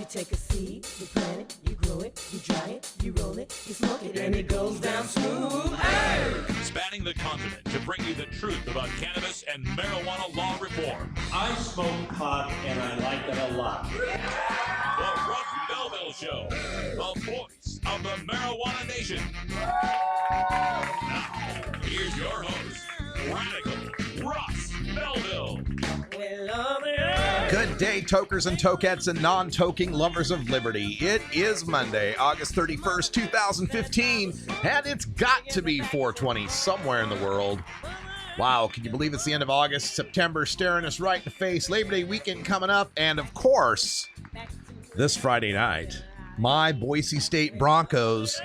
You take a seed, you plant it, you grow it, you dry it, you roll it, you smoke it, and it goes down smooth. Hey! Spanning the continent to bring you the truth about cannabis and marijuana law reform. I smoke pot and I like it a lot. The Russ Belville Show, the voice of the marijuana nation. Now, here's your host, Radical Russ Belville. Good day, tokers and tokettes and non-toking lovers of liberty. It is Monday, August 31st, 2015, and it's got to be 420 somewhere in the world. Wow, can you believe it's the end of August? September staring us right in the face. Labor Day weekend coming up, and of course, this Friday night, my Boise State Broncos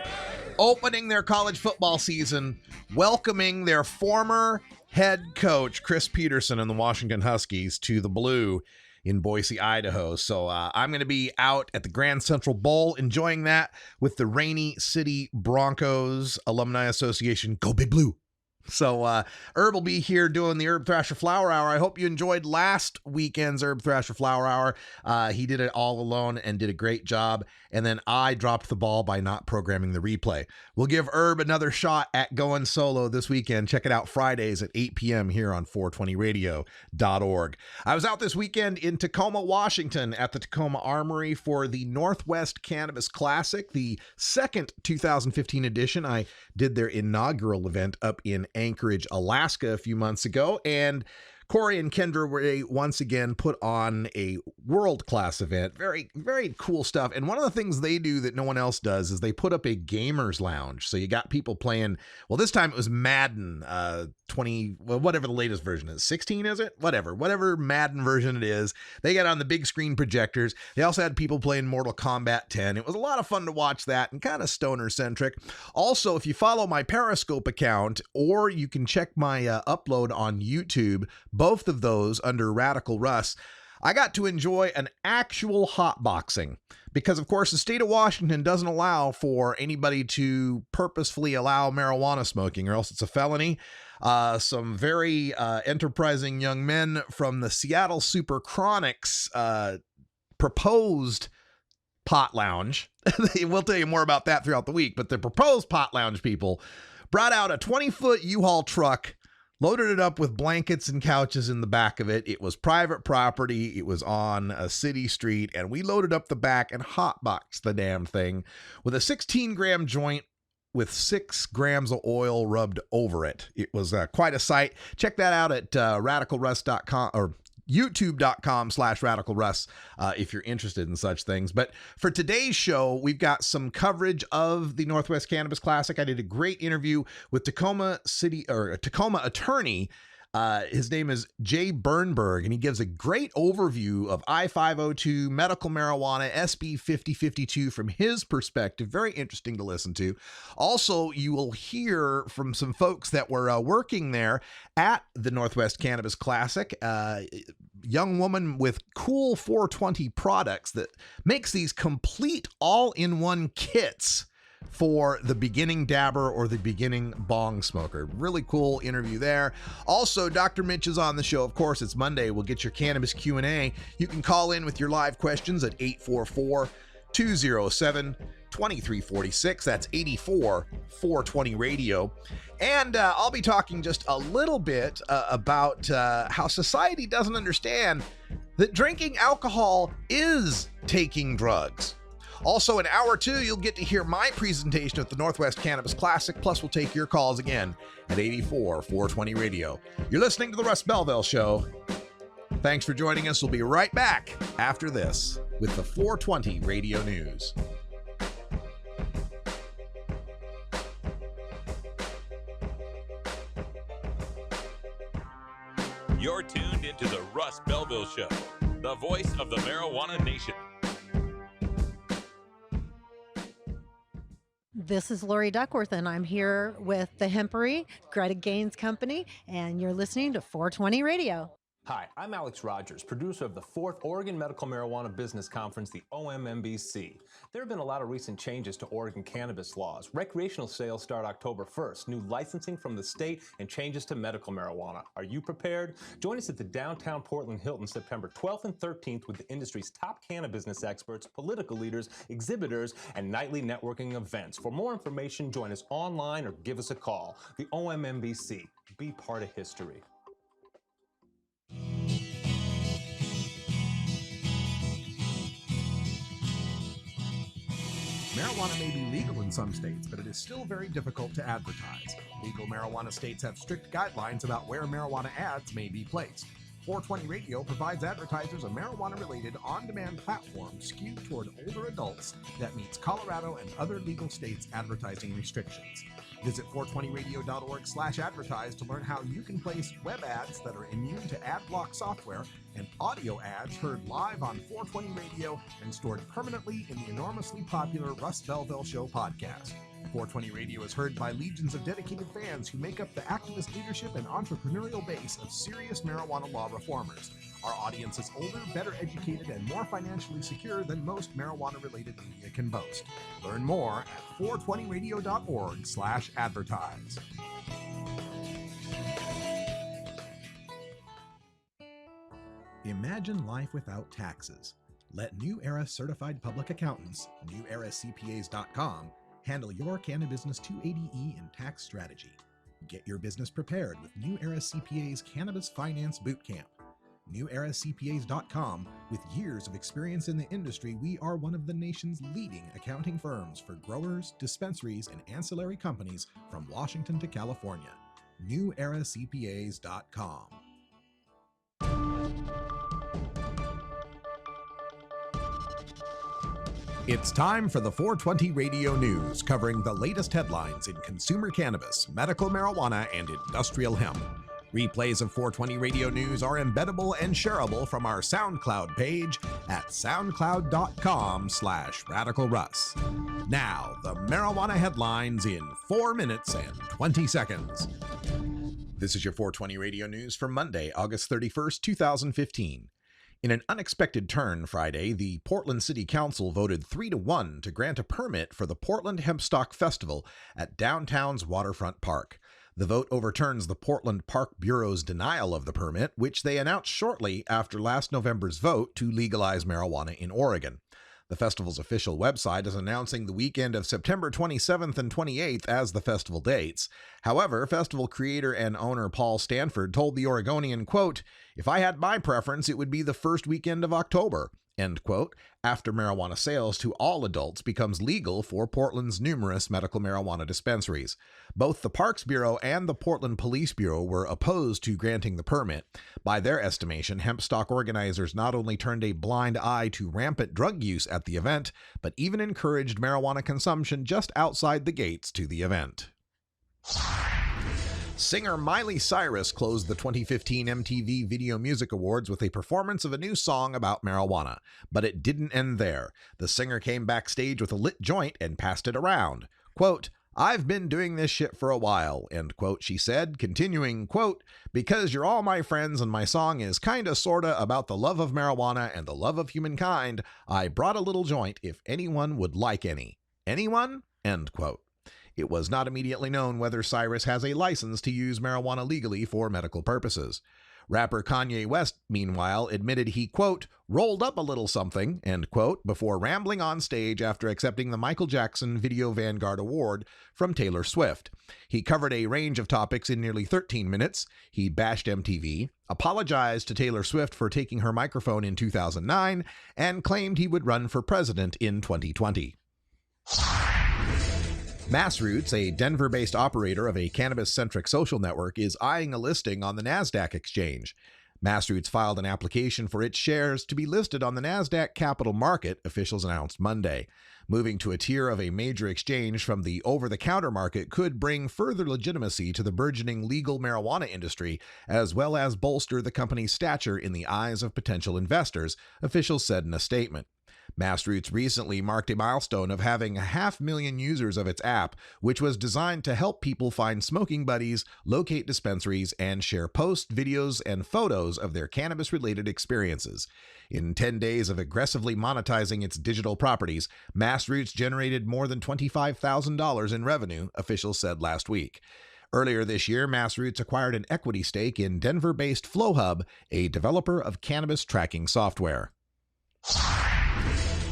opening their college football season, welcoming their former head coach, Chris Peterson and the Washington Huskies, to the Blue in Boise, Idaho. So I'm going to be out at the Grand Central Bowl enjoying that with the Rainy City Broncos Alumni Association. Go Big Blue. So Herb will be here doing the Herb Thrasher Flower Hour. I hope you enjoyed last weekend's Herb Thrasher Flower Hour. He did it all alone and did a great job. And then I dropped the ball by not programming the replay. We'll give Herb another shot at going solo this weekend. Check it out Fridays at 8 p.m. here on 420radio.org. I was out this weekend in Tacoma, Washington at the Tacoma Armory for the Northwest Cannabis Classic, the second 2015 edition. I did their inaugural event up in Anchorage, Alaska a few months ago, and Corey and Kendra were once again put on a world-class event. Very, very cool stuff. And one of the things they do that no one else does is they put up a gamers lounge. So you got people playing, well, this time it was Madden 20, well, whatever the latest version is. 16, is it? Whatever Madden version it is. They got on the big screen projectors. They also had people playing Mortal Kombat 10. It was a lot of fun to watch that and kind of stoner-centric. Also, if you follow my Periscope account, or you can check my upload on YouTube, both of those under Radical Russ, I got to enjoy an actual hotboxing because, of course, the state of Washington doesn't allow for anybody to purposefully allow marijuana smoking, or else it's a felony. Some very enterprising young men from the Seattle Super Chronics proposed pot lounge. We'll tell you more about that throughout the week, but the proposed pot lounge people brought out a 20-foot U-Haul truck, loaded it up with blankets and couches in the back of it. It was private property. It was on a city street, and we loaded up the back and hotboxed the damn thing with a 16-gram joint with 6 grams of oil rubbed over it. It was quite a sight. Check that out at radicalruss.com or youtube.com/radicalruss if you're interested in such things. But for today's show, we've got some coverage of the Northwest Cannabis Classic. I did a great interview with Tacoma attorney. His name is Jay Bernberg, and he gives a great overview of I-502, medical marijuana, SB 5052 from his perspective. Very interesting to listen to. Also, you will hear from some folks that were working there at the Northwest Cannabis Classic. Young woman with cool 420 products that makes these complete all-in-one kits for the beginning dabber or the beginning bong smoker. Really cool interview there. Also, Dr. Mitch is on the show. Of course, it's Monday. We'll get your cannabis Q&A. You can call in with your live questions at 844-207-2346. That's 84-420-radio. And I'll be talking just a little bit about how society doesn't understand that drinking alcohol is taking drugs. Also, in hour 2, you'll get to hear my presentation at the Northwest Cannabis Classic, plus we'll take your calls again at 84-420-radio. You're listening to The Russ Belville Show. Thanks for joining us. We'll be right back after this with the 420 Radio News. You're tuned into the Russ Belville Show, the voice of the marijuana nation. This is Lori Duckworth, and I'm here with the Hempery, Greta Gaines Company, and you're listening to 420 Radio. Hi, I'm Alex Rogers, producer of the 4th Oregon Medical Marijuana Business Conference, the OMMBC. There have been a lot of recent changes to Oregon cannabis laws. Recreational sales start October 1st, new licensing from the state, and changes to medical marijuana. Are you prepared? Join us at the downtown Portland Hilton September 12th and 13th with the industry's top cannabis business experts, political leaders, exhibitors, and nightly networking events. For more information, join us online or give us a call. The OMMBC. Be part of history. Marijuana may be legal in some states, but it is still very difficult to advertise. Legal marijuana states have strict guidelines about where marijuana ads may be placed. 420 Radio provides advertisers a marijuana-related on-demand platform skewed toward older adults that meets Colorado and other legal states' advertising restrictions. Visit 420radio.org/advertise to learn how you can place web ads that are immune to ad block software and audio ads heard live on 420 Radio and stored permanently in the enormously popular Russ Belville Show podcast. 420 Radio is heard by legions of dedicated fans who make up the activist leadership and entrepreneurial base of serious marijuana law reformers. Our audience is older, better educated, and more financially secure than most marijuana-related media can boast. Learn more at 420radio.org/advertise. Imagine life without taxes. Let New Era Certified Public Accountants, NewEraCPAs.com, handle your Cannabis 280E and tax strategy. Get your business prepared with New Era CPA's Cannabis Finance Bootcamp. NewEraCPAs.com. With years of experience in the industry, we are one of the nation's leading accounting firms for growers, dispensaries, and ancillary companies from Washington to California. NewEraCPAs.com. It's time for the 420 Radio News, covering the latest headlines in consumer cannabis, medical marijuana, and industrial hemp. Replays of 420 Radio News are embeddable and shareable from our SoundCloud page at soundcloud.com/RadicalRuss. Now, the marijuana headlines in 4 minutes and 20 seconds. This is your 420 Radio News for Monday, August 31st, 2015. In an unexpected turn Friday, the Portland City Council voted 3-1 to grant a permit for the Portland Hempstock Festival at downtown's Waterfront Park. The vote overturns the Portland Park Bureau's denial of the permit, which they announced shortly after last November's vote to legalize marijuana in Oregon. The festival's official website is announcing the weekend of September 27th and 28th as the festival dates. However, festival creator and owner Paul Stanford told the Oregonian, quote, "If I had my preference, it would be the first weekend of October," end quote, after marijuana sales to all adults becomes legal for Portland's numerous medical marijuana dispensaries. Both the Parks Bureau and the Portland Police Bureau were opposed to granting the permit. By their estimation, hempstock organizers not only turned a blind eye to rampant drug use at the event, but even encouraged marijuana consumption just outside the gates to the event. Singer Miley Cyrus closed the 2015 MTV Video Music Awards with a performance of a new song about marijuana. But it didn't end there. The singer came backstage with a lit joint and passed it around. Quote, "I've been doing this shit for a while," end quote, she said, continuing, quote, "Because you're all my friends and my song is kinda sorta about the love of marijuana and the love of humankind, I brought a little joint if anyone would like any. Anyone?" End quote. It was not immediately known whether Cyrus has a license to use marijuana legally for medical purposes. Rapper Kanye West, meanwhile, admitted he, quote, "rolled up a little something," end quote, before rambling on stage after accepting the Michael Jackson Video Vanguard Award from Taylor Swift. He covered a range of topics in nearly 13 minutes. He bashed MTV, apologized to Taylor Swift for taking her microphone in 2009, and claimed he would run for president in 2020. Massroots, a Denver-based operator of a cannabis-centric social network, is eyeing a listing on the NASDAQ exchange. Massroots filed an application for its shares to be listed on the NASDAQ Capital Market, officials announced Monday. Moving to a tier of a major exchange from the over-the-counter market could bring further legitimacy to the burgeoning legal marijuana industry, as well as bolster the company's stature in the eyes of potential investors, officials said in a statement. Massroots recently marked a milestone of having 500,000 users of its app, which was designed to help people find smoking buddies, locate dispensaries, and share posts, videos, and photos of their cannabis-related experiences. In 10 days of aggressively monetizing its digital properties, Massroots generated more than $25,000 in revenue, officials said last week. Earlier this year, Massroots acquired an equity stake in Denver-based FlowHub, a developer of cannabis tracking software.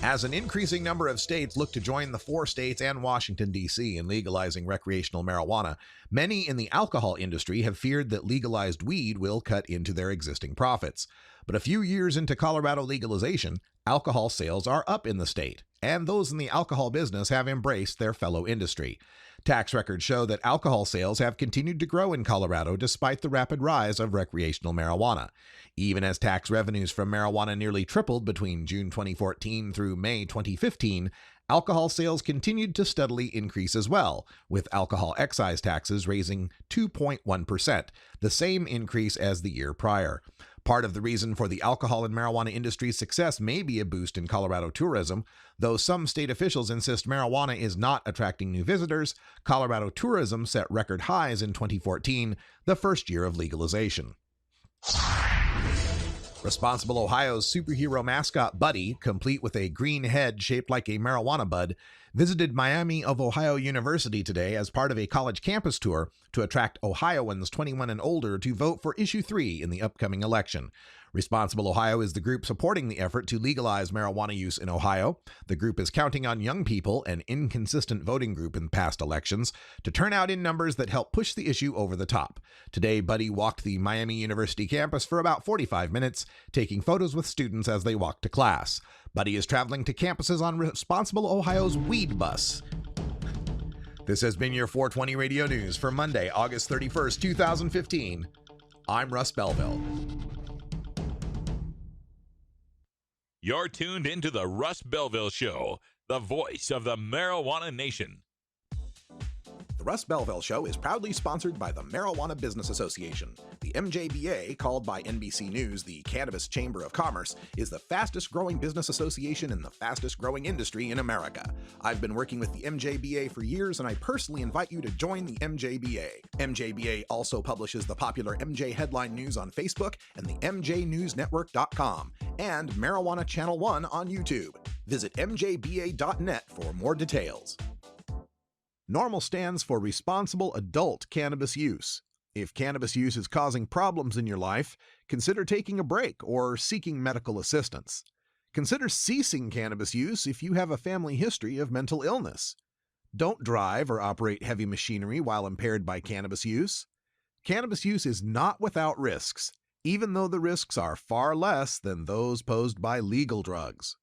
As an increasing number of states look to join the 4 states and Washington, D.C. in legalizing recreational marijuana, many in the alcohol industry have feared that legalized weed will cut into their existing profits. But a few years into Colorado legalization, alcohol sales are up in the state, and those in the alcohol business have embraced their fellow industry. Tax records show that alcohol sales have continued to grow in Colorado despite the rapid rise of recreational marijuana. Even as tax revenues from marijuana nearly tripled between June 2014 through May 2015, alcohol sales continued to steadily increase as well, with alcohol excise taxes raising 2.1%, the same increase as the year prior. Part of the reason for the alcohol and marijuana industry's success may be a boost in Colorado tourism. Though some state officials insist marijuana is not attracting new visitors, Colorado tourism set record highs in 2014, the first year of legalization. Responsible Ohio's superhero mascot Buddy, complete with a green head shaped like a marijuana bud, visited Miami of Ohio University today as part of a college campus tour to attract Ohioans 21 and older to vote for Issue 3 in the upcoming election. Responsible Ohio is the group supporting the effort to legalize marijuana use in Ohio. The group is counting on young people, an inconsistent voting group in past elections, to turn out in numbers that help push the issue over the top. Today, Buddy walked the Miami University campus for about 45 minutes, taking photos with students as they walked to class. Buddy is traveling to campuses on Responsible Ohio's Weed Bus. This has been your 420 Radio News for Monday, August 31st, 2015. I'm Russ Belville. You're tuned into the Russ Belville Show, the voice of the marijuana nation. The Russ Belville Show is proudly sponsored by the Marijuana Business Association. The MJBA, called by NBC News the Cannabis Chamber of Commerce, is the fastest growing business association in the fastest growing industry in America. I've been working with the MJBA for years, and I personally invite you to join the MJBA. MJBA also publishes the popular MJ Headline News on Facebook and the MJNewsNetwork.com and Marijuana Channel 1 on YouTube. Visit mjba.net for more details. NORMAL stands for Responsible Adult Cannabis Use. If cannabis use is causing problems in your life, consider taking a break or seeking medical assistance. Consider ceasing cannabis use if you have a family history of mental illness. Don't drive or operate heavy machinery while impaired by cannabis use. Cannabis use is not without risks, even though the risks are far less than those posed by legal drugs.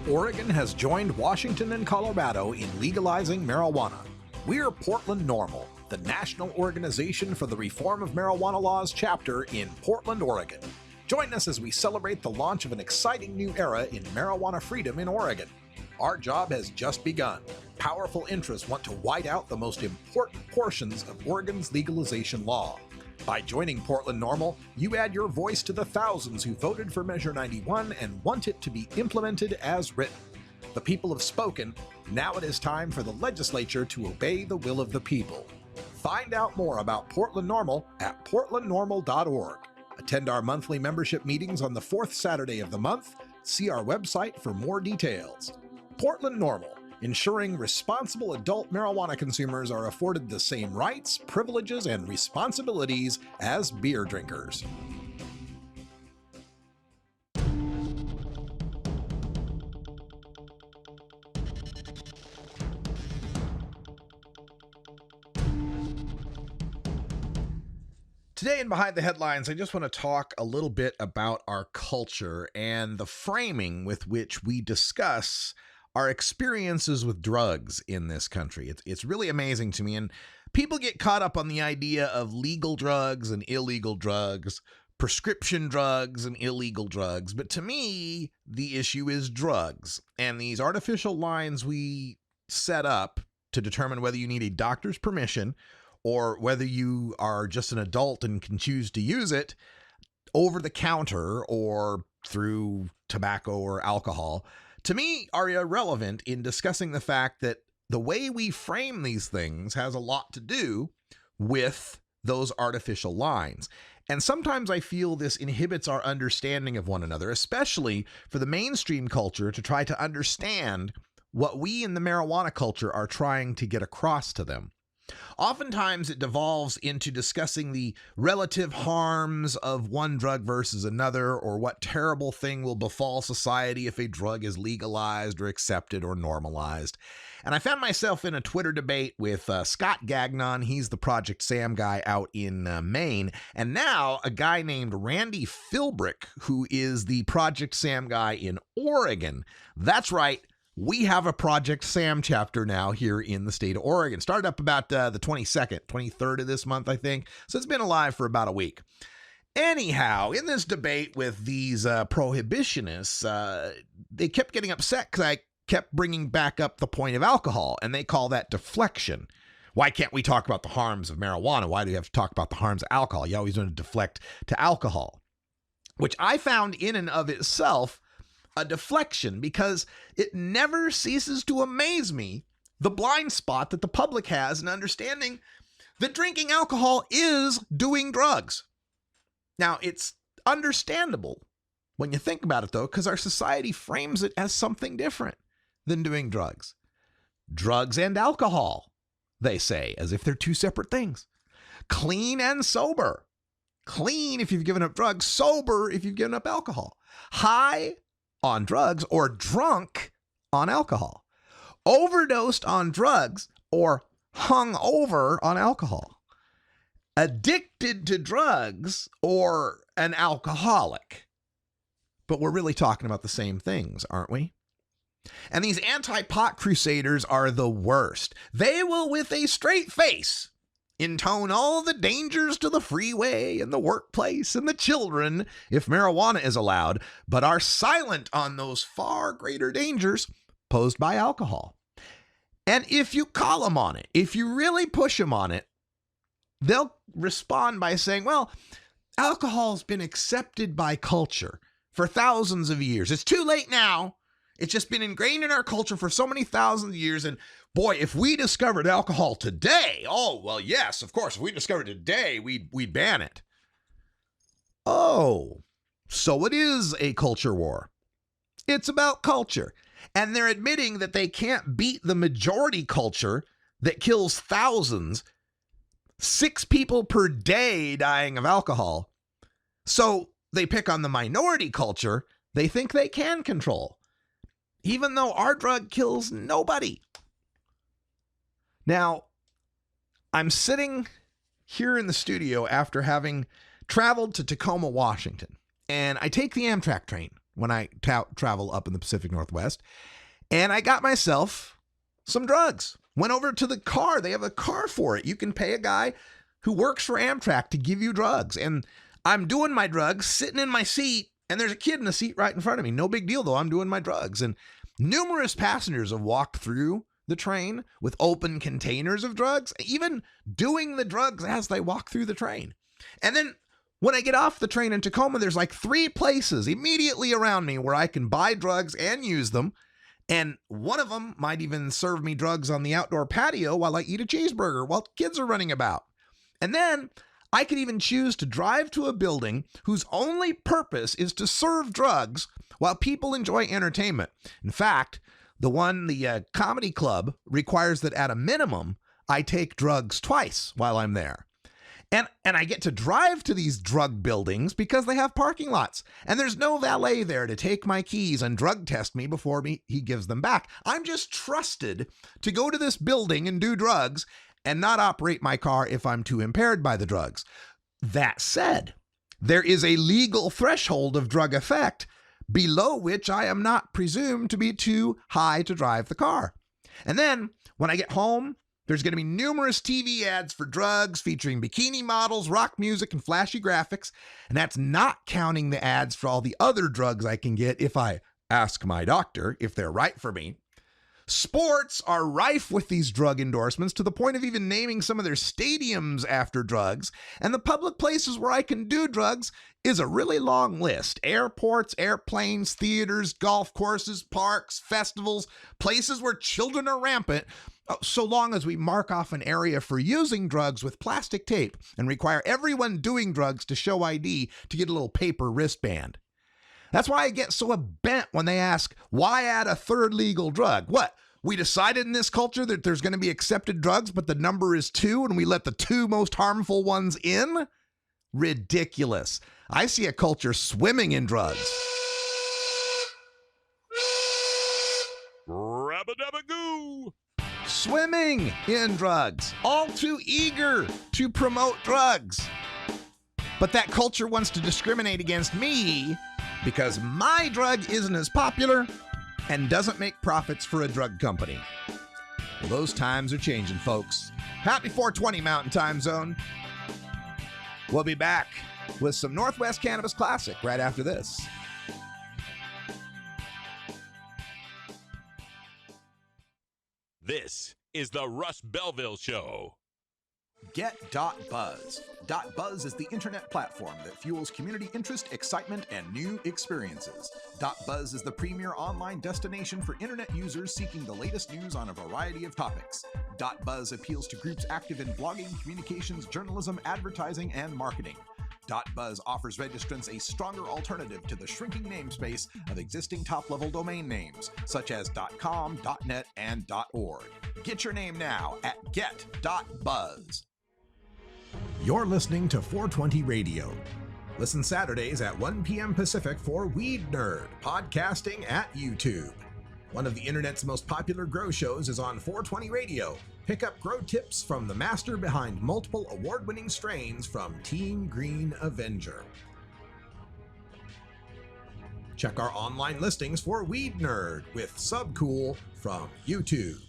Oregon has joined Washington and Colorado in legalizing marijuana. We're Portland NORML, the National Organization for the Reform of Marijuana Laws chapter in Portland, Oregon. Join us as we celebrate the launch of an exciting new era in marijuana freedom in Oregon. Our job has just begun. Powerful interests want to white out the most important portions of Oregon's legalization law. By joining Portland NORML, you add your voice to the thousands who voted for Measure 91 and want it to be implemented as written. The people have spoken. Now it is time for the legislature to obey the will of the people. Find out more about Portland NORML at portlandnormal.org. Attend our monthly membership meetings on the 4th Saturday of the month. See our website for more details. Portland NORML, ensuring responsible adult marijuana consumers are afforded the same rights, privileges, and responsibilities as beer drinkers. Today in Behind the Headlines, I just want to talk a little bit about our culture and the framing with which we discuss our experiences with drugs in this country. It's really amazing to me. And people get caught up on the idea of legal drugs and illegal drugs, prescription drugs and illegal drugs. But to me, the issue is drugs. And these artificial lines we set up to determine whether you need a doctor's permission or whether you are just an adult and can choose to use it over the counter or through tobacco or alcohol, to me are irrelevant in discussing the fact that the way we frame these things has a lot to do with those artificial lines. And sometimes I feel this inhibits our understanding of one another, especially for the mainstream culture to try to understand what we in the marijuana culture are trying to get across to them. Oftentimes it devolves into discussing the relative harms of one drug versus another, or what terrible thing will befall society if a drug is legalized or accepted or normalized. And I found myself in a Twitter debate with Scott Gagnon. He's the Project Sam guy out in Maine. And now a guy named Randy Philbrick, who is the Project Sam guy in Oregon. That's right. We have a Project Sam chapter now here in the state of Oregon. Started up about the 22nd, 23rd of this month, I think. So it's been alive for about a week. Anyhow, in this debate with these prohibitionists, they kept getting upset because I kept bringing back up the point of alcohol, and they call that deflection. Why can't we talk about the harms of marijuana? Why do we have to talk about the harms of alcohol? You always want to deflect to alcohol, which I found in and of itself a deflection, because it never ceases to amaze me the blind spot that the public has in understanding that drinking alcohol is doing drugs. Now, it's understandable when you think about it, though, because our society frames it as something different than doing drugs. Drugs and alcohol, they say, as if they're two separate things. Clean and sober. Clean if you've given up drugs, sober if you've given up alcohol. High on drugs or drunk on alcohol. Overdosed on drugs or hung over on alcohol. Addicted to drugs or an alcoholic. But we're really talking about the same things, aren't we? And these anti-pot crusaders are the worst. They will, with a straight face, intone all the dangers to the freeway and the workplace and the children if marijuana is allowed, but are silent on those far greater dangers posed by alcohol. And if you call them on it, if you really push them on it, they'll respond by saying, well, alcohol's been accepted by culture for thousands of years. It's too late now. It's just been ingrained in our culture for so many thousands of years. And boy, if we discovered alcohol today, oh, well, yes, of course, if we discovered it today, we'd ban it. Oh, so it is a culture war. It's about culture. And they're admitting that they can't beat the majority culture that kills thousands, 6 people per day dying of alcohol. So they pick on the minority culture they think they can control, even though our drug kills nobody. Now, I'm sitting here in the studio after having traveled to Tacoma, Washington, and I take the Amtrak train when I travel up in the Pacific Northwest, and I got myself some drugs. Went over to the car. They have a car for it. You can pay a guy who works for Amtrak to give you drugs, and I'm doing my drugs, sitting in my seat, and there's a kid in the seat right in front of me. No big deal, though. I'm doing my drugs, and numerous passengers have walked through the train with open containers of drugs, even doing the drugs as they walk through the train. And then when I get off the train in Tacoma, there's like 3 places immediately around me where I can buy drugs and use them. And one of them might even serve me drugs on the outdoor patio while I eat a cheeseburger while kids are running about. And then I could even choose to drive to a building whose only purpose is to serve drugs while people enjoy entertainment. In fact, the comedy club requires that at a minimum, I take drugs twice while I'm there. And I get to drive to these drug buildings because they have parking lots. And there's no valet there to take my keys and drug test me before he gives them back. I'm just trusted to go to this building and do drugs and not operate my car if I'm too impaired by the drugs. That said, there is a legal threshold of drug effect below which I am not presumed to be too high to drive the car. And then when I get home, there's going to be numerous TV ads for drugs featuring bikini models, rock music, and flashy graphics. And that's not counting the ads for all the other drugs I can get if I ask my doctor if they're right for me. Sports are rife with these drug endorsements to the point of even naming some of their stadiums after drugs. And the public places where I can do drugs is a really long list. Airports, airplanes, theaters, golf courses, parks, festivals, places where children are rampant, so long as we mark off an area for using drugs with plastic tape and require everyone doing drugs to show ID to get a little paper wristband. That's why I get so bent when they ask, why add a third legal drug? What? We decided in this culture that there's going to be accepted drugs, but the number is 2 and we let the 2 most harmful ones in? Ridiculous. I see a culture swimming in drugs. Rabba-dabba-goo! Swimming in drugs. All too eager to promote drugs. But that culture wants to discriminate against me because my drug isn't as popular and doesn't make profits for a drug company. Well, those times are changing, folks. Happy 420 Mountain Time Zone. We'll be back with some Northwest Cannabis Classic right after this. This is the Russ Belville Show. Get.Buzz. .Buzz is the internet platform that fuels community interest, excitement, and new experiences. .Buzz is the premier online destination for internet users seeking the latest news on a variety of topics. .Buzz appeals to groups active in blogging, communications, journalism, advertising, and marketing. .Buzz offers registrants a stronger alternative to the shrinking namespace of existing top-level domain names, such as .com, .net, and .org. Get your name now at get.buzz. You're listening to 420 Radio. Listen Saturdays at 1 p.m. Pacific for Weed Nerd, podcasting at YouTube. One of the internet's most popular grow shows is on 420 Radio. Pick up grow tips from the master behind multiple award-winning strains from Team Green Avenger. Check our online listings for Weed Nerd with Subcool from YouTube.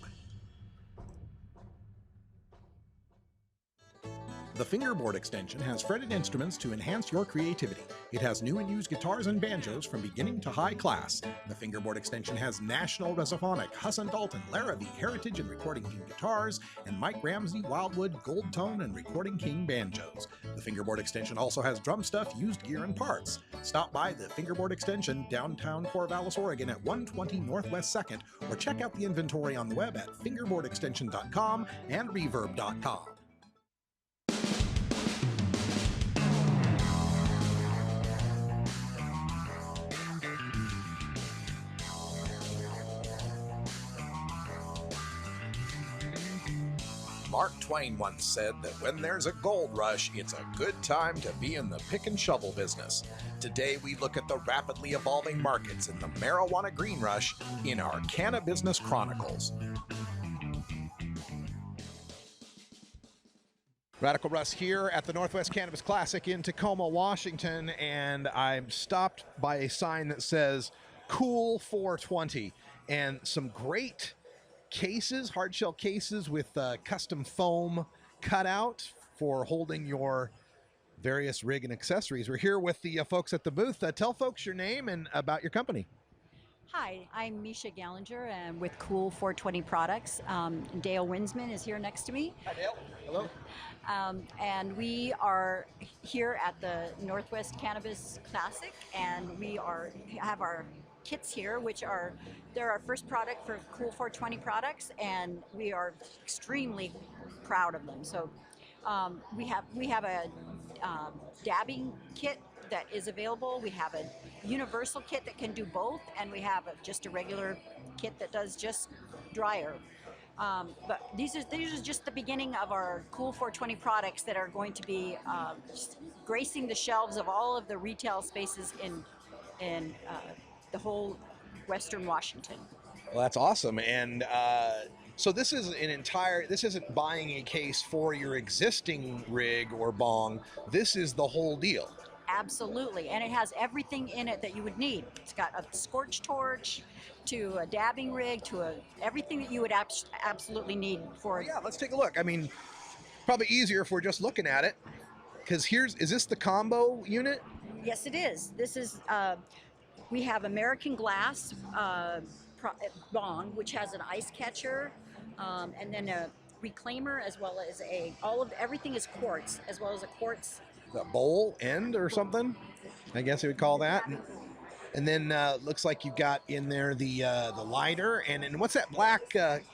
The Fingerboard extension has fretted instruments to enhance your creativity. It has new and used guitars and banjos from beginning to high class. The Fingerboard extension has National Resophonic, Husson Dalton, Larrabee, Heritage and Recording King guitars, and Mike Ramsey, Wildwood, Gold Tone, and Recording King banjos. The Fingerboard extension also has drum stuff, used gear, and parts. Stop by the Fingerboard extension, downtown Corvallis, Oregon at 120 Northwest 2nd, or check out the inventory on the web at fingerboardextension.com and reverb.com. Mark Twain once said that when there's a gold rush, it's a good time to be in the pick and shovel business. Today, we look at the rapidly evolving markets in the marijuana green rush in our Cannabusiness Chronicles. Radical Russ here at the Northwest Cannabis Classic in Tacoma, Washington, and I'm stopped by a sign that says Cool 420 and some great cases, hard shell cases with custom foam cutout for holding your various rig and accessories. We're here with the folks at the booth. Tell folks your name and about your company. Hi, I'm Misha Gallinger and with Cool 420 Products. Dale Winsman is here next to me. Hi, Dale. Hello. And we are here at the Northwest Cannabis Classic, and we have our kits here, which they're our first product for Cool 420 products, and we are extremely proud of them. So we have a dabbing kit that is available. We have a universal kit that can do both, and we have just a regular kit that does just dry herb. But these are just the beginning of our Cool 420 products that are going to be gracing the shelves of all of the retail spaces in the whole Western Washington. Well, that's awesome. And so this is this isn't buying a case for your existing rig or bong. This is the whole deal. Absolutely, and it has everything in it that you would need. It's got a scorch torch, to a dabbing rig, to everything that you would absolutely need for. Yeah, let's take a look. I mean, probably easier if we're just looking at it, because is this the combo unit? Yes, it is. This is, we have American glass bong, which has an ice catcher, and then a reclaimer, as well as everything is quartz, as well as a quartz. The bowl end or something, I guess you would call that. And then looks like you've got in there the lighter, and what's that black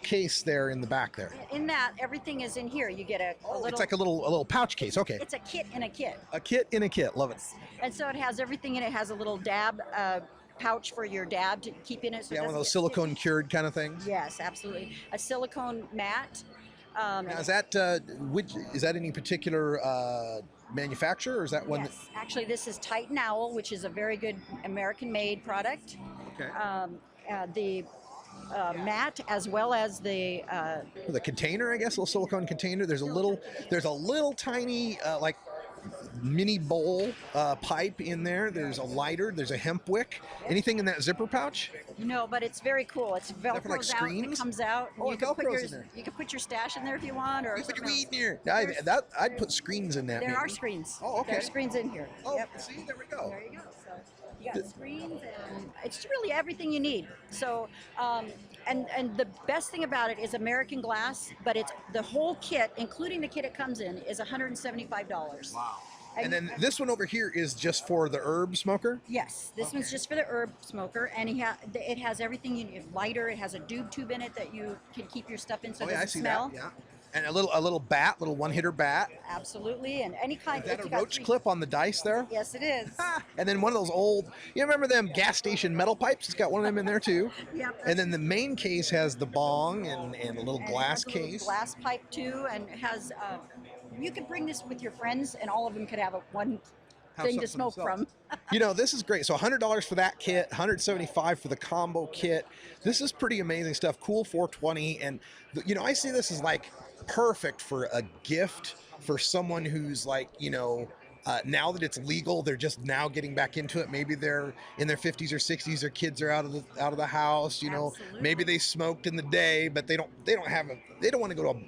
case there in the back there? In that, everything is in here. You get a little. It's like a little pouch case. Okay. It's a kit in a kit. A kit in a kit. Love it. And so it has everything in it. It has a little dab pouch for your dab to keep in it. So yeah, one of those silicone cured kind of things. Yes, absolutely. A silicone mat. Now, is that any particular manufacturer, or is that one? Yes, actually, this is Titan Owl, which is a very good American-made product. Okay. The mat, as well as the container, I guess, a little silicone container. There's a little tiny like mini bowl pipe in there. There's a lighter. There's a hemp wick. Anything in that zipper pouch? No, but it's very cool. It's Velcro's like out. screens? It comes out. Oh, you can Velcro's in there. You can put your stash in there if you want, or Put something weed else. in here. I'd put screens in that. There maybe. are screens. Oh, okay. There are screens in here. Oh, Yep. see, there we go. There you go. So you got screens, and it's really everything you need. So, and the best thing about it is American glass, but it's the whole kit, including the kit it comes in, is $175. Wow. And then this one over here is just for the herb smoker? Yes, this one's just for the herb smoker, and it has everything you need. Lighter, it has a tube in it that you can keep your stuff in so it doesn't I see smell. that. Yeah. And a little bat, little one-hitter bat. Absolutely, and any kind. Is that a roach clip on the dice there? Yes, it is. And then one of those old, you remember them gas station metal pipes? It's got one of them in there too. Yep. And then the main case has the bong and a little glass it has a little case. glass pipe too, and it has. You could bring this with your friends, and all of them could have one thing to smoke from. This is great. So $100 for that kit, $175 for the combo kit. This is pretty amazing stuff. Cool 420, and I see this as like perfect for a gift for someone who's like, now that it's legal, they're just now getting back into it. Maybe they're in their 50s or 60s. Their kids are out of the house. Absolutely. Maybe they smoked in the day, but they don't want to go to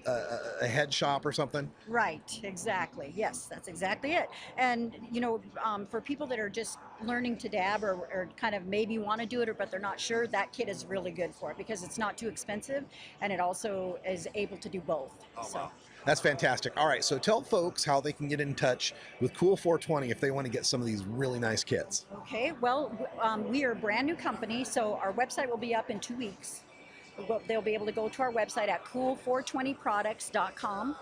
a head shop or something. Right. Exactly. Yes, that's exactly it. And for people that are just learning to dab or kind of maybe want to do it, but they're not sure, that kit is really good for it because it's not too expensive, and it also is able to do both. Wow. That's fantastic. All right, so tell folks how they can get in touch with Cool 420 if they want to get some of these really nice kits. Okay, well, we are a brand new company, so our website will be up in 2 weeks. They'll be able to go to our website at cool420products.com,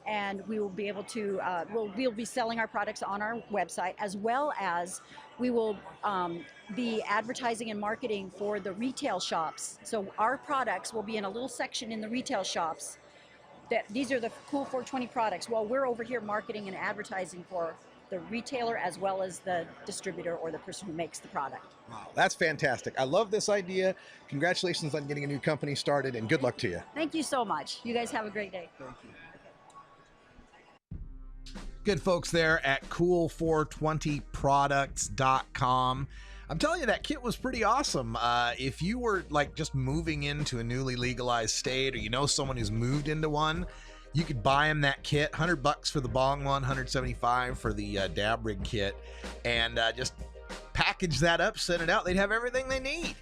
and we will be able to, we'll be selling our products on our website, as well as we will be advertising and marketing for the retail shops. So our products will be in a little section in the retail shops. These are the Cool 420 products, while we're over here marketing and advertising for the retailer as well as the distributor or the person who makes the product. Wow, that's fantastic. I love this idea. Congratulations on getting a new company started, and good luck to you. Thank you so much. You guys have a great day. Thank you. Good folks there at cool420products.com. I'm telling you, that kit was pretty awesome. If you were like just moving into a newly legalized state, or someone who's moved into one, you could buy them that kit. $100 for the bong one, $175 for the dab rig kit, and just package that up, send it out. They'd have everything they need.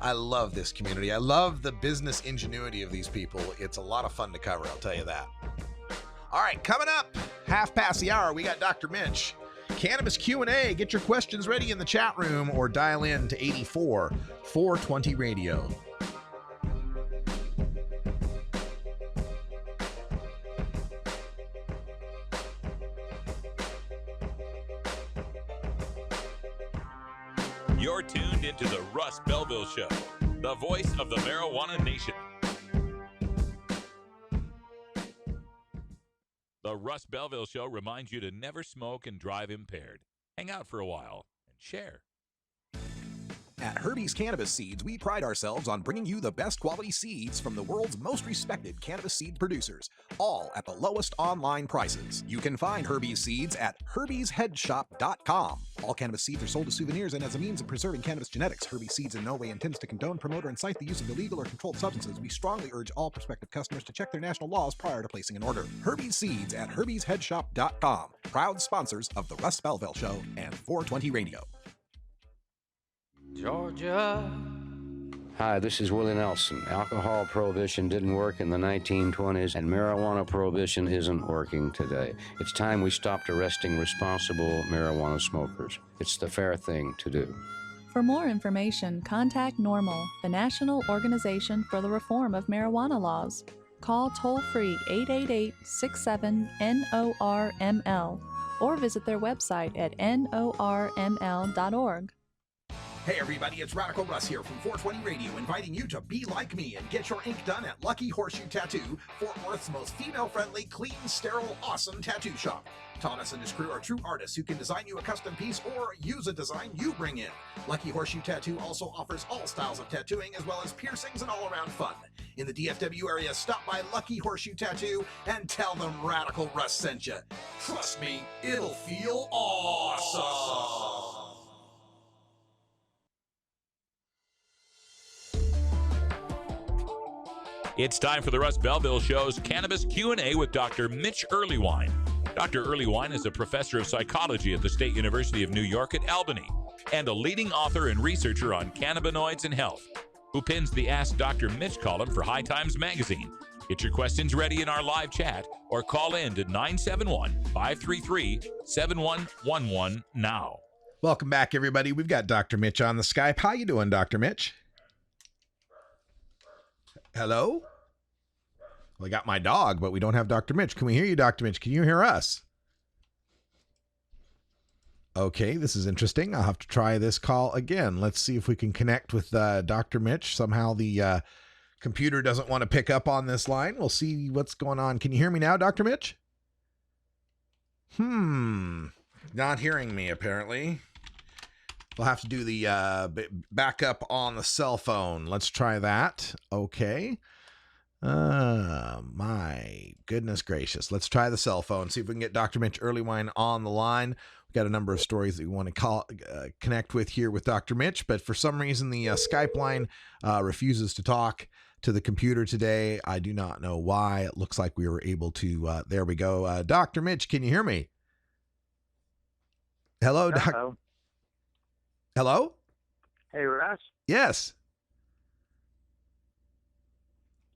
I love this community. I love the business ingenuity of these people. It's a lot of fun to cover, I'll tell you that. All right, coming up, half past the hour, we got Dr. Minch. Cannabis Q&A. Get your questions ready in the chat room or dial in to 84 420 radio. You're tuned into the Russ Belville Show, the voice of the marijuana nation. The Russ Belville Show reminds you to never smoke and drive impaired. Hang out for a while and share. At Herbie's Cannabis Seeds, we pride ourselves on bringing you the best quality seeds from the world's most respected cannabis seed producers, all at the lowest online prices. You can find Herbie's Seeds at herbiesheadshop.com. All cannabis seeds are sold as souvenirs and as a means of preserving cannabis genetics. Herbie's Seeds in no way intends to condone, promote, or incite the use of illegal or controlled substances. We strongly urge all prospective customers to check their national laws prior to placing an order. Herbie's Seeds at herbiesheadshop.com. Proud sponsors of the Russ Belville Show and 420 Radio. Georgia, Hi, this is Willie Nelson. Alcohol prohibition didn't work in the 1920s, and marijuana prohibition isn't working today. It's time we stopped arresting responsible marijuana smokers. It's the fair thing to do. For more information, contact NORML, the National Organization for the Reform of Marijuana Laws. Call toll-free 888-67-NORML or visit their website at norml.org. Hey everybody, it's Radical Russ here from 420 Radio, inviting you to be like me and get your ink done at Lucky Horseshoe Tattoo, Fort Worth's most female-friendly, clean, sterile, awesome tattoo shop. Thomas and his crew are true artists who can design you a custom piece or use a design you bring in. Lucky Horseshoe Tattoo also offers all styles of tattooing as well as piercings and all-around fun. In the DFW area, stop by Lucky Horseshoe Tattoo and tell them Radical Russ sent you. Trust me, it'll feel awesome. It's time for the Russ Belville Show's Cannabis Q&A with Dr. Mitch Earlywine. Dr. Earlywine is a professor of psychology at the State University of New York at Albany and a leading author and researcher on cannabinoids and health, who pins the Ask Dr. Mitch column for High Times magazine. Get your questions ready in our live chat or call in to 971-533-7111 now. Welcome back, everybody. We've got Dr. Mitch on the Skype. How you doing, Dr. Mitch? Hello? Well, I got my dog, but we don't have Dr. Mitch. Can we hear you, Dr. Mitch? Can you hear us? Okay, this is interesting. I'll have to try this call again. Let's see if we can connect with Dr. Mitch. Somehow the computer doesn't want to pick up on this line. We'll see what's going on. Can you hear me now, Dr. Mitch? Not hearing me, apparently. We'll have to do the backup on the cell phone. Let's try that. Okay. My goodness gracious. Let's try the cell phone. See if we can get Dr. Mitch Earlywine on the line. We've got a number of stories that we want to connect with here with Dr. Mitch, but for some reason the Skype line refuses to talk to the computer today. I do not know why. It looks like we were able to. There we go. Dr. Mitch, can you hear me? Hello, Doc. Hello? Hey, Russ? Yes.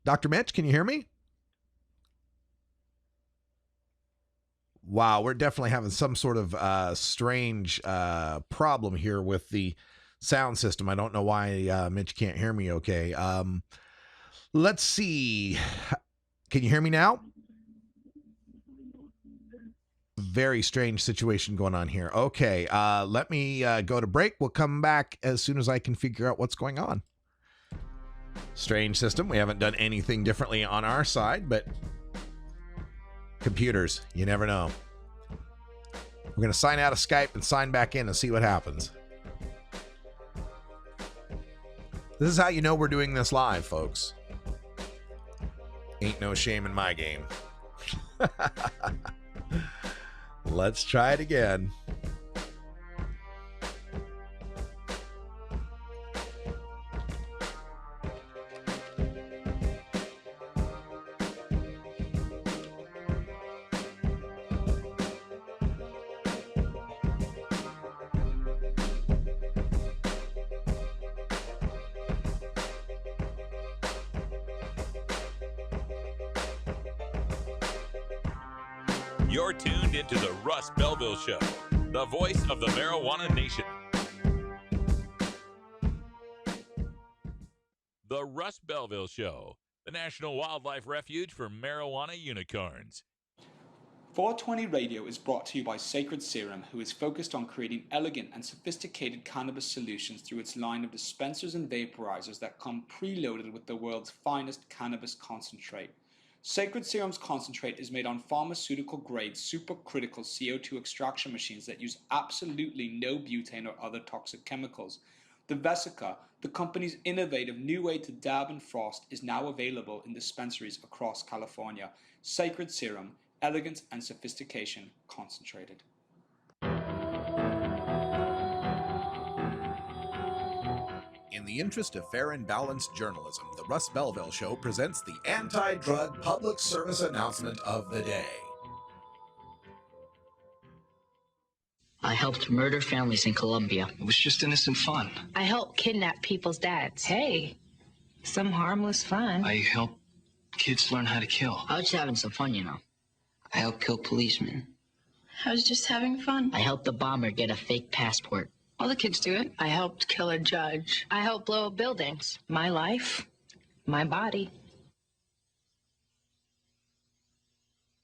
Dr. Mitch, can you hear me? Wow, we're definitely having some sort of strange problem here with the sound system. I don't know why Mitch can't hear me okay. Let's see. Can you hear me now? Very strange situation going on here. Okay, let me go to break. We'll come back as soon as I can figure out what's going on. Strange system. We haven't done anything differently on our side, but computers, you never know. We're going to sign out of Skype and sign back in and see what happens. This is how you know we're doing this live, folks. Ain't no shame in my game. Let's try it again. You're tuned into the Russ Belville Show, the voice of the marijuana nation. The Russ Belville Show, the National Wildlife Refuge for marijuana unicorns. 420 Radio is brought to you by Sacred Serum, who is focused on creating elegant and sophisticated cannabis solutions through its line of dispensers and vaporizers that come preloaded with the world's finest cannabis concentrate. Sacred Serum's concentrate is made on pharmaceutical-grade supercritical CO2 extraction machines that use absolutely no butane or other toxic chemicals. The Vesica, the company's innovative new way to dab and frost, is now available in dispensaries across California. Sacred Serum, elegance and sophistication concentrated. In the interest of fair and balanced journalism, the Russ Belville Show presents the anti-drug public service announcement of the day. I helped murder families in Colombia. It was just innocent fun. I helped kidnap people's dads. Hey, Some harmless fun. I help kids learn how to kill. I was just having some fun, you know. I help kill policemen. I was just having fun. I helped the bomber get a fake passport. All the kids do it. I helped kill a judge. I helped blow up buildings. My life, my body.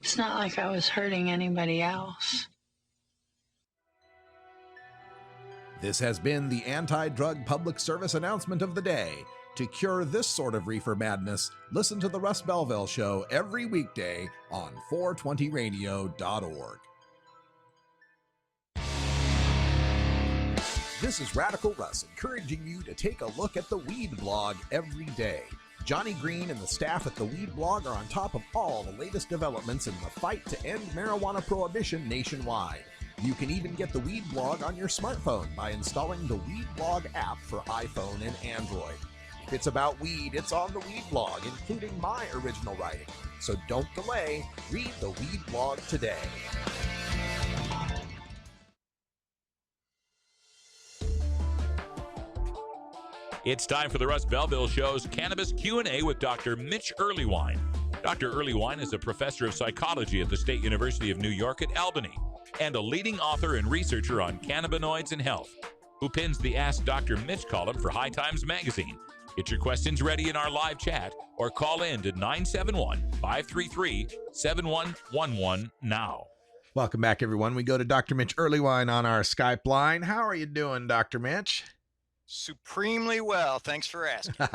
It's not like I was hurting anybody else. This has been the anti-drug public service announcement of the day. To cure this sort of reefer madness, listen to the Russ Belville Show every weekday on 420radio.org. This is Radical Russ encouraging you to take a look at the Weed Blog every day. Johnny Green and the staff at the Weed Blog are on top of all the latest developments in the fight to end marijuana prohibition nationwide. You can even get the Weed Blog on your smartphone by installing the Weed Blog app for iPhone and Android. If it's about weed, it's on the Weed Blog, including my original writing. So don't delay, read the Weed Blog today. It's time for the Russ Belville Show's Cannabis Q&A with Dr. Mitch Earleywine. Dr. Earleywine is a professor of psychology at the State University of New York at Albany and a leading author and researcher on cannabinoids and health, who pins the Ask Dr. Mitch column for High Times Magazine. Get your questions ready in our live chat or call in to 971-533-7111 now. Welcome back, everyone. We go to Dr. Mitch Earleywine on our Skype line. How are you doing, Dr. Mitch? Supremely well. Thanks for asking.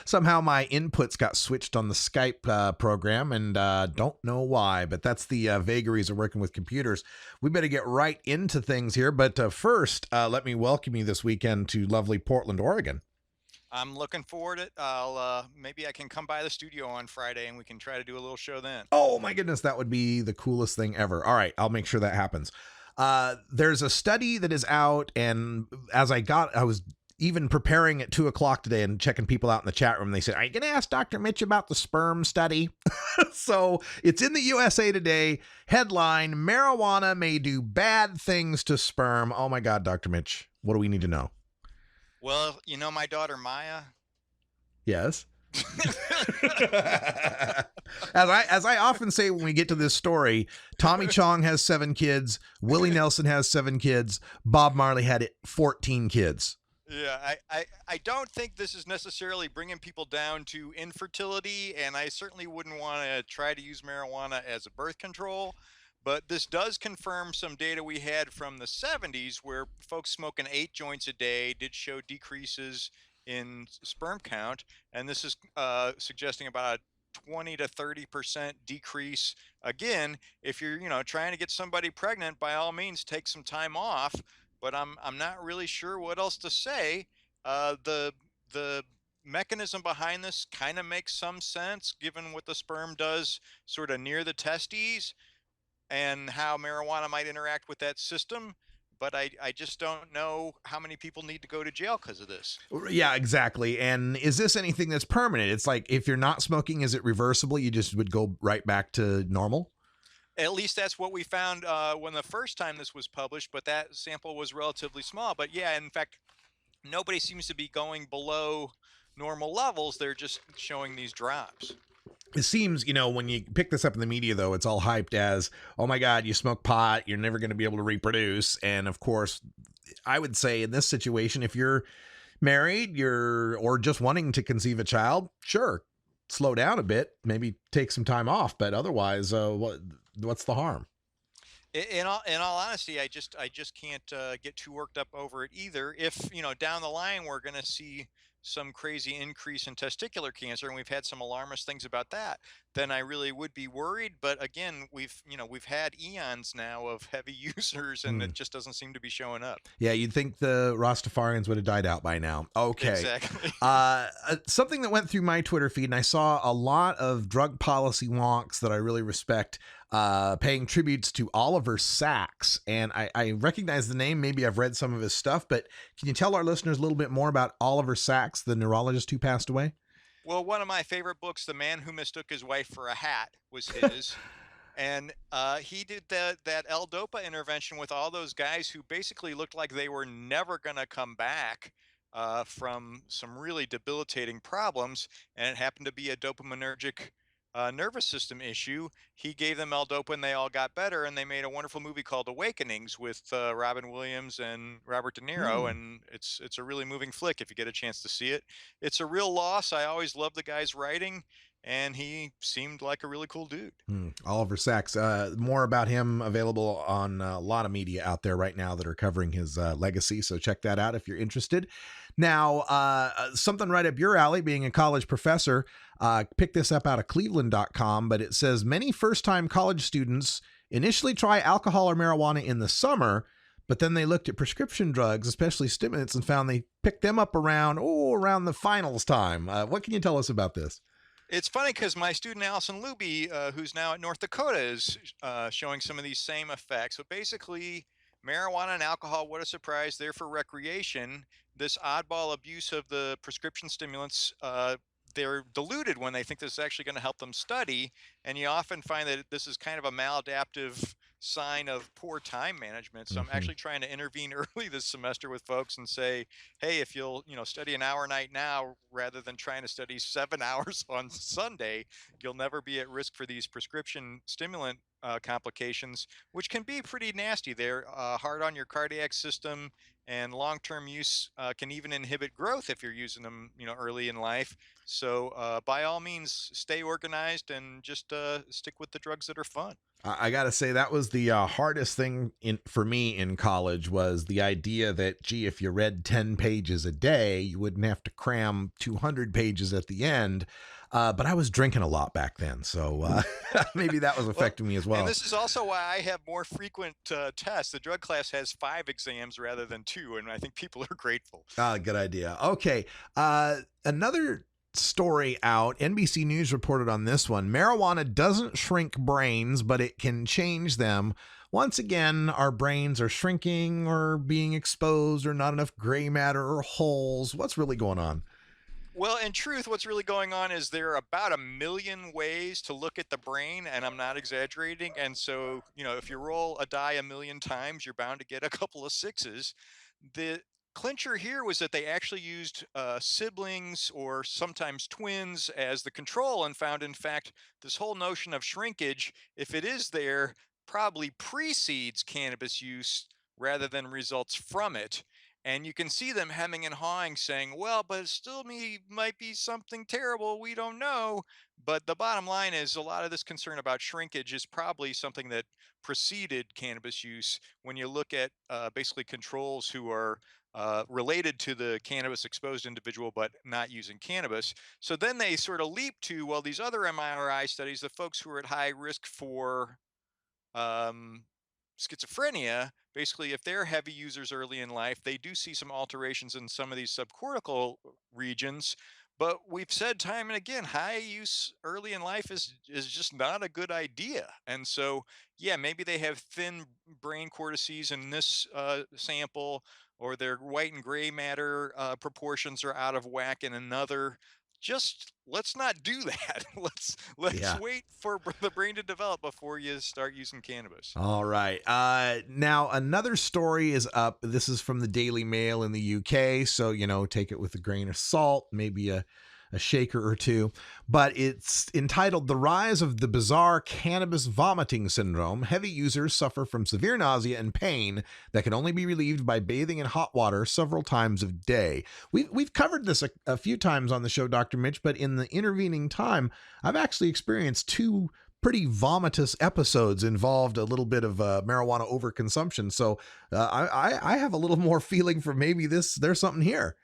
Somehow my inputs got switched on the Skype program, and don't know why, but that's the vagaries of working with computers. We better get right into things here, but first, let me welcome you this weekend to lovely Portland, Oregon. I'm looking forward to it. Maybe I can come by the studio on Friday and we can try to do a little show then. Oh my goodness, that would be the coolest thing ever. All right, I'll make sure that happens. There's a study that is out, and as I was even preparing at 2:00 today and checking people out in the chat room, they said, "Are you going to ask Dr. Mitch about the sperm study?" So it's in the USA Today. Headline: marijuana may do bad things to sperm. Oh my God, Dr. Mitch, what do we need to know? Well, you know my daughter Maya? Yes. As I often say when we get to this story, Tommy Chong has 7 kids, Willie Nelson has 7 kids, Bob Marley had 14 kids. Yeah, I don't think this is necessarily bringing people down to infertility, and I certainly wouldn't want to try to use marijuana as a birth control. But this does confirm some data we had from the 70s where folks smoking 8 joints a day did show decreases in sperm count. And this is suggesting about a 20 to 30% decrease. Again, if you're trying to get somebody pregnant, by all means, take some time off. But I'm not really sure what else to say. The mechanism behind this kind of makes some sense given what the sperm does sort of near the testes and how marijuana might interact with that system. But I just don't know how many people need to go to jail because of this. Yeah, exactly. And is this anything that's permanent? It's like, if you're not smoking, is it reversible? You just would go right back to normal? At least that's what we found when the first time this was published, but that sample was relatively small. But yeah, in fact, nobody seems to be going below normal levels. They're just showing these drops. It seems, when you pick this up in the media, though, it's all hyped as, oh my God, you smoke pot, you're never going to be able to reproduce. And of course, I would say in this situation, if you're married, or just wanting to conceive a child, sure, slow down a bit, maybe take some time off. But otherwise, what's the harm? In all honesty, I just can't get too worked up over it either. If down the line we're going to see some crazy increase in testicular cancer, and we've had some alarmist things about that, then I really would be worried. But again, we've had eons now of heavy users, and it just doesn't seem to be showing up. Yeah, you'd think the Rastafarians would have died out by now. Okay. Exactly. Something that went through my Twitter feed, and I saw a lot of drug policy wonks that I really respect paying tributes to Oliver Sacks. And I recognize the name. Maybe I've read some of his stuff, but can you tell our listeners a little bit more about Oliver Sacks, the neurologist who passed away? Well, one of my favorite books, The Man Who Mistook His Wife for a Hat, was his. And he did that L-DOPA intervention with all those guys who basically looked like they were never going to come back. from some really debilitating problems, and it happened to be a dopaminergic nervous system issue. He gave them L-Dopa, and they all got better, and they made a wonderful movie called Awakenings with Robin Williams and Robert De Niro, and it's a really moving flick if you get a chance to see it. It's a real loss. I always loved the guy's writing, and he seemed like a really cool dude. Oliver Sacks. More about him available on a lot of media out there right now that are covering his legacy. So check that out if you're interested. Now, something right up your alley, being a college professor, pick this up out of cleveland.com, but it says many first-time college students initially try alcohol or marijuana in the summer, but then they looked at prescription drugs, especially stimulants, and found they picked them up around the finals time. What can you tell us about this? It's funny because my student Allison Luby, who's now at North Dakota, is showing some of these same effects. So basically, marijuana and alcohol, what a surprise, they're for recreation. This oddball abuse of the prescription stimulants, they're diluted when they think this is actually going to help them study. And you often find that this is kind of a maladaptive sign of poor time management. So I'm actually trying to intervene early this semester with folks and say, hey, if you'll study an hour a night now rather than trying to study 7 hours on Sunday, you'll never be at risk for these prescription stimulant complications, which can be pretty nasty. They're hard on your cardiac system, and long-term use can even inhibit growth if you're using them early in life. So by all means, stay organized and just stick with the drugs that are fun. I got to say that was the hardest thing for me in college, was the idea that, gee, if you read 10 pages a day, you wouldn't have to cram 200 pages at the end. But I was drinking a lot back then, so maybe that was affecting me as well. And this is also why I have more frequent tests. The drug class has 5 exams rather than 2, and I think people are grateful. Good idea. Okay, another story out. NBC News reported on this one. Marijuana doesn't shrink brains, but it can change them. Once again, our brains are shrinking or being exposed, or not enough gray matter or holes. What's really going on? Well, in truth, what's really going on is there are about 1 million ways to look at the brain, and I'm not exaggerating. And so, if you roll a die 1 million times, you're bound to get a couple of 6s. The clincher here was that they actually used siblings or sometimes twins as the control, and found, in fact, this whole notion of shrinkage, if it is there, probably precedes cannabis use rather than results from it. And you can see them hemming and hawing, saying, well, but it still might be something terrible. We don't know. But the bottom line is, a lot of this concern about shrinkage is probably something that preceded cannabis use. When you look at basically controls who are related to the cannabis exposed individual but not using cannabis. So then they sort of leap to, well, these other MRI studies, the folks who are at high risk for schizophrenia, basically, if they're heavy users early in life, they do see some alterations in some of these subcortical regions. But we've said time and again, high use early in life is just not a good idea. And so, yeah, maybe they have thin brain cortices in this sample, or their white and gray matter proportions are out of whack in another. Just let's not do that. Let's wait for the brain to develop before you start using cannabis. All right. Now another story is up. This is from the Daily Mail in the UK, so take it with a grain of salt, maybe a shaker or two, but it's entitled "The Rise of the Bizarre Cannabis Vomiting Syndrome. Heavy users suffer from severe nausea and pain that can only be relieved by bathing in hot water several times a day." We've covered this a few times on the show, Dr. Mitch, but in the intervening time, I've actually experienced 2 pretty vomitous episodes involved a little bit of marijuana overconsumption. So I have a little more feeling for maybe there's something here.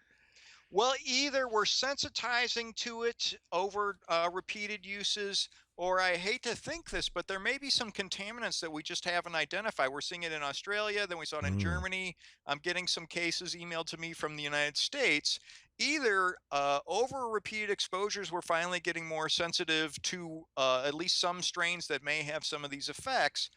Well, either we're sensitizing to it over repeated uses, or I hate to think this, but there may be some contaminants that we just haven't identified. We're seeing it in Australia, then we saw it in Germany. I'm getting some cases emailed to me from the United States. Either over repeated exposures, we're finally getting more sensitive to at least some strains that may have some of these effects,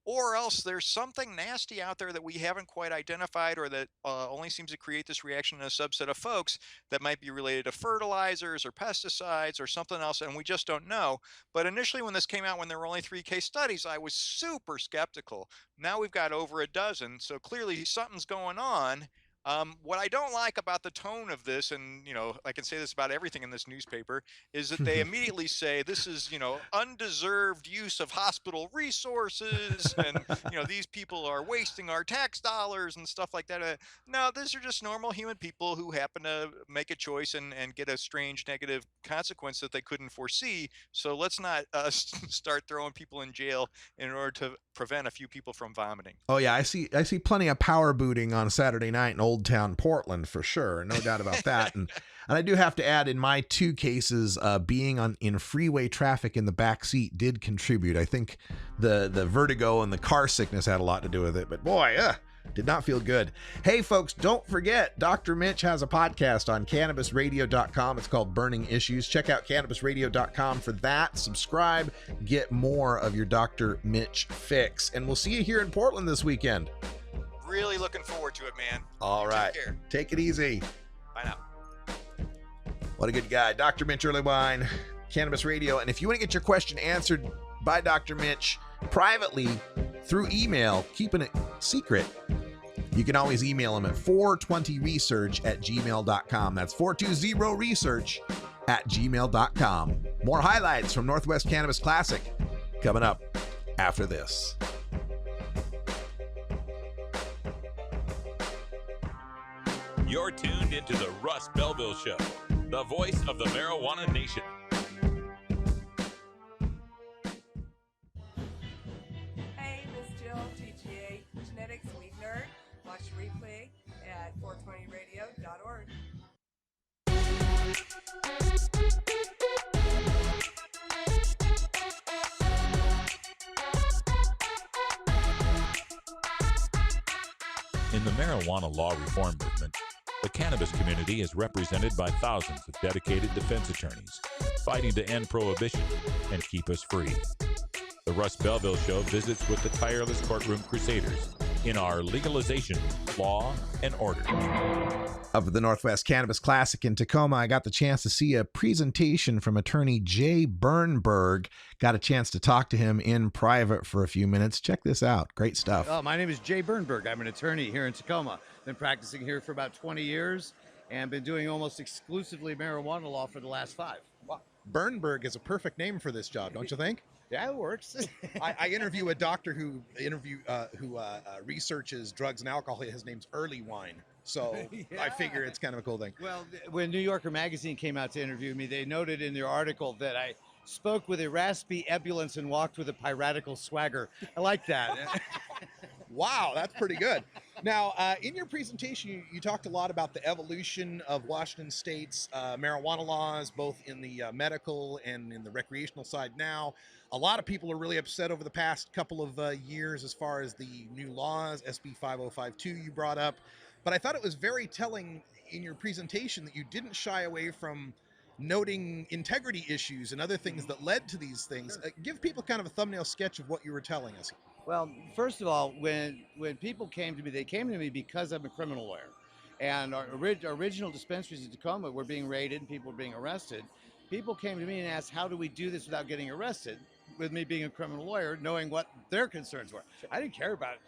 or else there's something nasty out there that we haven't quite identified, or that only seems to create this reaction in a subset of folks, that might be related to fertilizers or pesticides or something else, and we just don't know. But initially, when this came out, when there were only 3 case studies, I was super skeptical. Now we've got over a dozen, so clearly something's going on. What I don't like about the tone of this, and I can say this about everything in this newspaper, is that they immediately say this is undeserved use of hospital resources, and these people are wasting our tax dollars and stuff like that. No, these are just normal human people who happen to make a choice and get a strange negative consequence that they couldn't foresee. So let's not start throwing people in jail in order to prevent a few people from vomiting. Oh yeah, I see plenty of power booting on Saturday night in Old Town Portland for sure, no doubt about that. And I do have to add, in my two cases, being in freeway traffic in the back seat did contribute. I think the vertigo and the car sickness had a lot to do with it. But boy, did not feel good. Hey folks, don't forget, Dr. Mitch has a podcast on cannabisradio.com. It's called Burning Issues. Check out cannabisradio.com for that. Subscribe, get more of your Dr. Mitch fix. And we'll see you here in Portland this weekend. Really looking forward to it, man. All right. Take care. Take it easy. Bye now. What a good guy. Dr. Mitch Earlywine, Cannabis Radio. And if you want to get your question answered by Dr. Mitch privately through email, keeping it secret, you can always email him at 420research@gmail.com. That's 420research@gmail.com. More highlights from Northwest Cannabis Classic coming up after this. You're tuned into the Russ Belville Show, the voice of the marijuana nation. Hey, Miss Jill, TGA Genetics Weed Nerd. Watch the replay at 420radio.org. In the marijuana law reform movement, the cannabis community is represented by thousands of dedicated defense attorneys fighting to end prohibition and keep us free. The Russ Belville Show visits with the tireless courtroom crusaders in our legalization, law, and order. Of the Northwest Cannabis Classic in Tacoma, I got the chance to see a presentation from attorney Jay Bernberg. Got a chance to talk to him in private for a few minutes. Check this out. Great stuff. My name is Jay Bernberg. I'm an attorney here in Tacoma. Been practicing here for about 20 years and been doing almost exclusively marijuana law for the last 5. Wow. Bernberg is a perfect name for this job, don't you think? Yeah, it works. I interview a doctor who researches drugs and alcohol. His name's Earlywine. So yeah. I figure it's kind of a cool thing. Well, when New Yorker magazine came out to interview me, they noted in their article that I spoke with a raspy ebullience and walked with a piratical swagger. I like that. Wow, that's pretty good. Now, in your presentation, you talked a lot about the evolution of Washington State's marijuana laws, both in the medical and in the recreational side now. A lot of people are really upset over the past couple of years as far as the new laws, SB 5052 you brought up. But I thought it was very telling in your presentation that you didn't shy away from noting integrity issues and other things that led to these things. Give people kind of a thumbnail sketch of what you were telling us. Well, first of all, when people came to me, they came to me because I'm a criminal lawyer. And our original dispensaries in Tacoma were being raided and people were being arrested. People came to me and asked, how do we do this without getting arrested? With me being a criminal lawyer, knowing what their concerns were. I didn't care about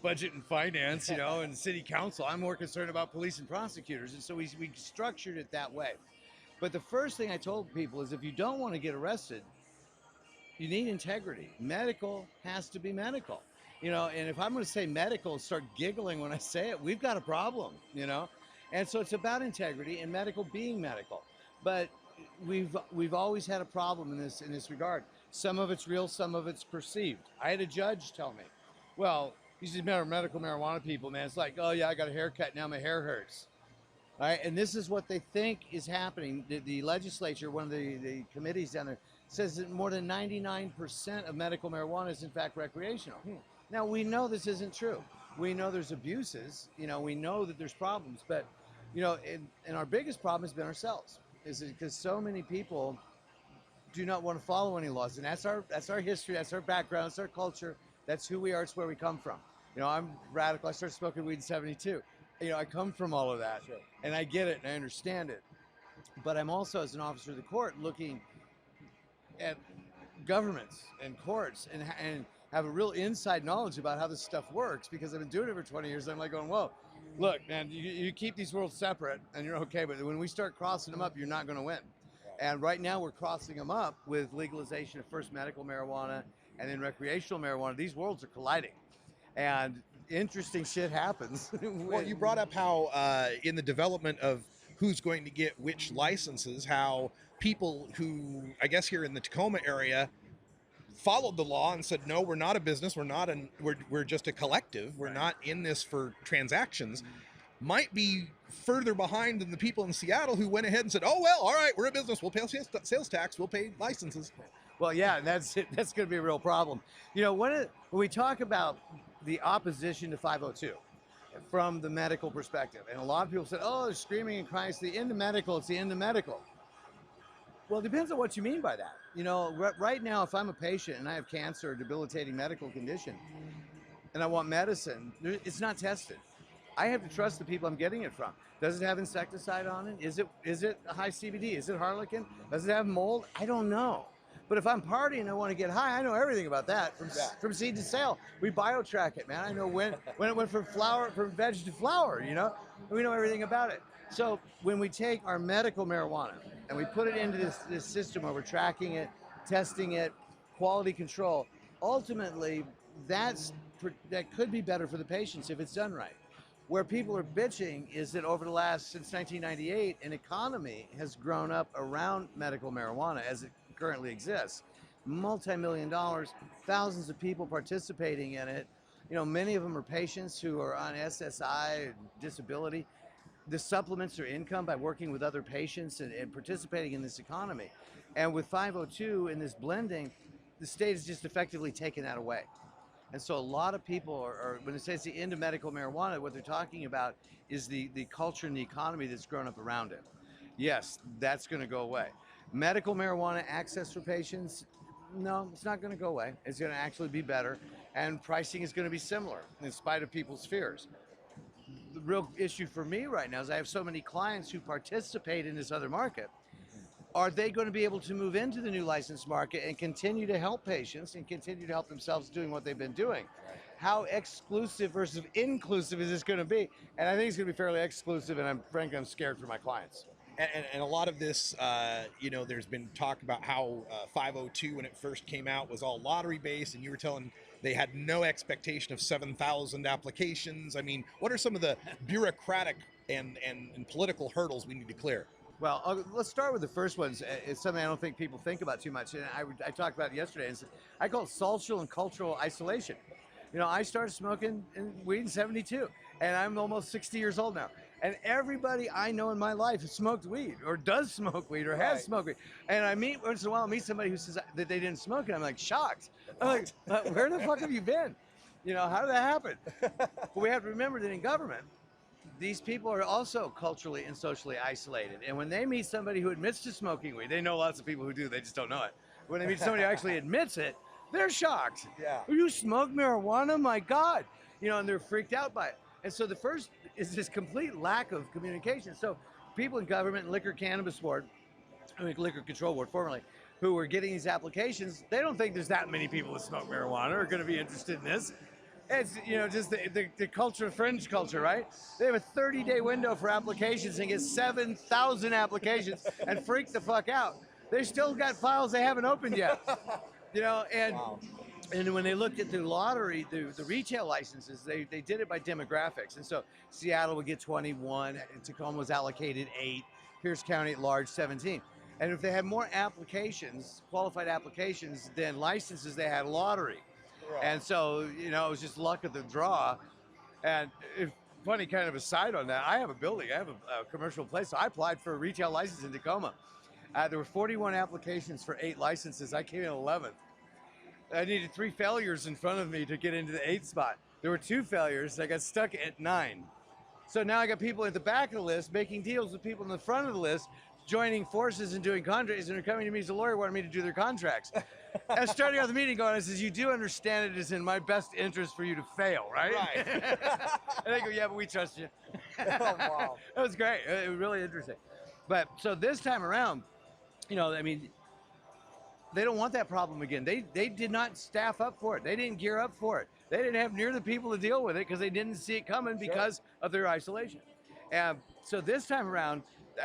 budget and finance, and city council. I'm more concerned about police and prosecutors. And so we structured it that way. But the first thing I told people is if you don't want to get arrested, you need integrity. Medical has to be medical, and if I'm going to say medical and start giggling when I say it, we've got a problem, and so it's about integrity and medical being medical. But we've always had a problem in this regard. Some of it's real, some of it's perceived. I had a judge tell me, well, these medical marijuana people, man, it's like, oh yeah, I got a haircut, now my hair hurts. All right, and this is what they think is happening. The legislature, one of the committees down there, says that more than 99% of medical marijuana is in fact recreational. Now, we know this isn't true. We know there's abuses, we know that there's problems, but, and our biggest problem has been ourselves, is because so many people do not want to follow any laws, and that's our history, that's our background, that's our culture, that's who we are, it's where we come from. I'm radical. I started smoking weed in '72. I come from all of that, sure. And I get it and I understand it. But I'm also, as an officer of the court, looking at governments and courts and have a real inside knowledge about how this stuff works because I've been doing it for 20 years. I'm like going, whoa, look, man, you keep these worlds separate and you're okay, but when we start crossing them up, you're not going to win. And right now we're crossing them up with legalization of first medical marijuana and then recreational marijuana. These worlds are colliding. And interesting shit happens. Well, you brought up how in the development of who's going to get which licenses, how people who, I guess here in the Tacoma area, followed the law and said, no, we're not a business, we're just a collective, we're not in this for transactions, might be further behind than the people in Seattle who went ahead and said, oh, well, all right, we're a business, we'll pay sales tax, we'll pay licenses. Well, yeah, that's going to be a real problem. You know, when we talk about the opposition to 502 from the medical perspective, and a lot of people said, oh, they're screaming and crying, it's the end of medical, it's the end of medical. Well, it depends on what you mean by that. You know, right now, if I'm a patient and I have cancer or debilitating medical condition and I want medicine, it's not tested. I have to trust the people I'm getting it from. Does it have insecticide on it? Is it a high CBD? Is it harlequin? Does it have mold? I don't know. But if I'm partying and I want to get high, I know everything about that from seed to sale. We biotrack it, man. I know when it went from veg to flower, you know? We know everything about it. So when we take our medical marijuana and we put it into this system where we're tracking it, testing it, quality control, ultimately that could be better for the patients if it's done right. Where people are bitching is that over the last, since 1998, an economy has grown up around medical marijuana as it currently exists. Multi-million dollars, thousands of people participating in it. You know, many of them are patients who are on SSI, disability. This supplements their income by working with other patients and participating in this economy. And with 502 and this blending, the state has just effectively taken that away. And so a lot of people are when it says the end of medical marijuana, what they're talking about is the culture and the economy that's grown up around it. Yes, that's going to go away. Medical marijuana access for patients, no, it's not going to go away. It's going to actually be better, and pricing is going to be similar in spite of people's fears. The real issue for me right now is I have so many clients who participate in this other market. Are they going to be able to move into the new licensed market and continue to help patients and continue to help themselves doing what they've been doing? How exclusive versus inclusive is this going to be? And I think it's going to be fairly exclusive, and frankly, I'm scared for my clients. And a lot of this, you know, there's been talk about how 502, when it first came out, was all lottery-based, and you were telling they had no expectation of 7,000 applications. I mean, what are some of the bureaucratic and political hurdles we need to clear? Well, let's start with the first ones. It's something I don't think people think about too much, and I talked about it yesterday. I call it social and cultural isolation. You know, I started smoking weed in '72, and I'm almost 60 years old now. And everybody I know in my life has smoked weed, or does smoke weed, or has smoked weed. And I once in a while, meet somebody who says that they didn't smoke it. I'm like shocked. I'm like, where the fuck have you been? You know, how did that happen? But we have to remember that in government, these people are also culturally and socially isolated. And when they meet somebody who admits to smoking weed, they know lots of people who do, they just don't know it. When they meet somebody who actually admits it, they're shocked. Yeah. You smoke marijuana? My God. You know, and they're freaked out by it. And so the first is this complete lack of communication. So people in government, Liquor Cannabis Board, Liquor Control Board formerly, who are getting these applications, they don't think there's that many people that smoke marijuana or are going to be interested in this. It's, you know, just the culture, fringe culture, right? They have a 30-day window for applications and get 7,000 applications and freak the fuck out. They still got files they haven't opened yet. You know, and when they looked at the lottery, the retail licenses, they did it by demographics. And so Seattle would get 21, and Tacoma was allocated 8, Pierce County at large 17. And if they had more applications, qualified applications than licenses, they had a lottery. Right. And so, you know, it was just luck of the draw. And funny kind of aside on that, I have a building, I have a commercial place. So I applied for a retail license in Tacoma. There were 41 applications for 8 licenses. I came in 11th. I needed 3 failures in front of me to get into the 8th spot. There were 2 failures. I got stuck at 9. So now I got people at the back of the list making deals with people in the front of the list, joining forces and doing contracts, and they're coming to me as a lawyer wanting me to do their contracts. And starting out the meeting going, I says, you do understand it is in my best interest for you to fail, right? Right. And they go, yeah, but we trust you. Oh, wow. That was great. It was really interesting. But so this time around, you know, I mean, They don't want that problem again. They did not staff up for it. They didn't gear up for it. They didn't have near the people to deal with it because they didn't see it coming because of their isolation. And so this time around,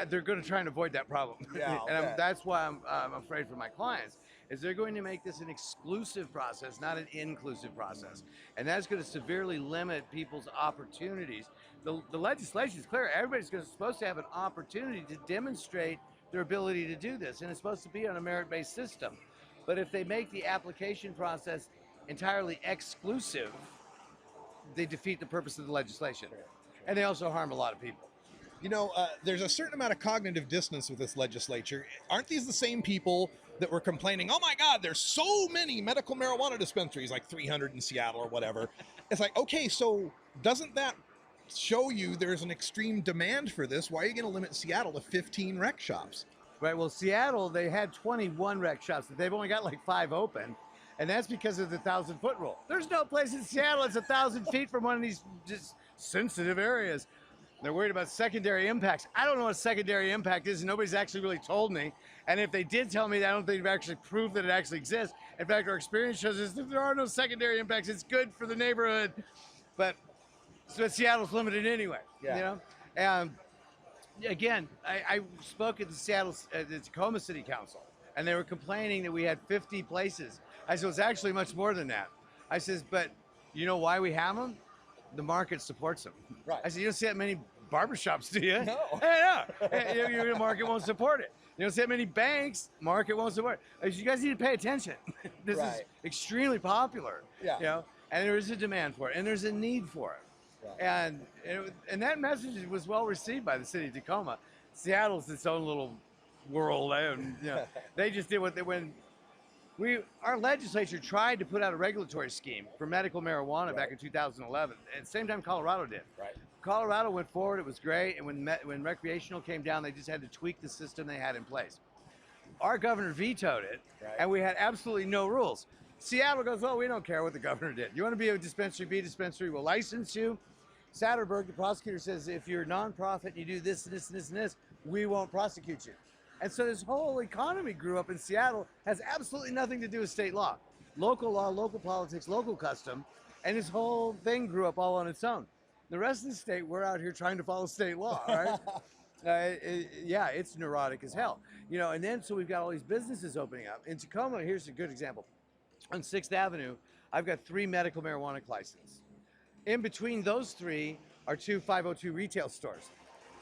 they're going to try and avoid that problem. Yeah, And that's why I'm afraid for my clients, is they're going to make this an exclusive process, not an inclusive process. And that's going to severely limit people's opportunities. The legislation is clear. Everybody's supposed to have an opportunity to demonstrate their ability to do this. And it's supposed to be on a merit-based system. But if they make the application process entirely exclusive, they defeat the purpose of the legislation. And they also harm a lot of people. You know, there's a certain amount of cognitive dissonance with this legislature. Aren't these the same people that were complaining, oh my God, there's so many medical marijuana dispensaries, like 300 in Seattle or whatever? It's like, okay, so doesn't that show you there's an extreme demand for this? Why are you going to limit Seattle to 15 rec shops? Right, well, Seattle, they had 21 rec shops, but they've only got like 5 open. And that's because of the 1,000-foot rule. There's no place in Seattle that's 1,000 feet from one of these just sensitive areas. They're worried about secondary impacts. I don't know what a secondary impact is, and nobody's actually really told me. And if they did tell me, I don't think they've actually proved that it actually exists. In fact, our experience shows us that there are no secondary impacts. It's good for the neighborhood. But so Seattle's limited anyway, you know? And again, I spoke at the Tacoma City Council, and they were complaining that we had 50 places. I said, it's actually much more than that. I says, but you know why we have them? The market supports them. Right. I said, you don't see that many barbershops, do you? No. The market won't support it. You don't see that many banks, market won't support it. I said, you guys need to pay attention. This is extremely popular. Yeah. You know, and there is a demand for it, and there's a need for it. Right. And that message was well received by the city of Tacoma. Seattle's its own little world, and you know, they just did what they when. Our legislature tried to put out a regulatory scheme for medical marijuana back in 2011. At the same time, Colorado did. Right. Colorado went forward. It was great. And when recreational came down, they just had to tweak the system they had in place. Our governor vetoed it, and we had absolutely no rules. Seattle goes, well, we don't care what the governor did. You want to be a dispensary, be a dispensary. We'll license you. Satterberg, the prosecutor, says if you're a nonprofit and you do this, and this, and this, and this, we won't prosecute you. And so this whole economy grew up in Seattle, has absolutely nothing to do with state law. Local law, local politics, local custom, and this whole thing grew up all on its own. The rest of the state, we're out here trying to follow state law, right? It's neurotic as hell. You know, and then so we've got all these businesses opening up. In Tacoma, here's a good example. On 6th Avenue, I've got 3 medical marijuana licenses. In between those 3 are 2 502 retail stores.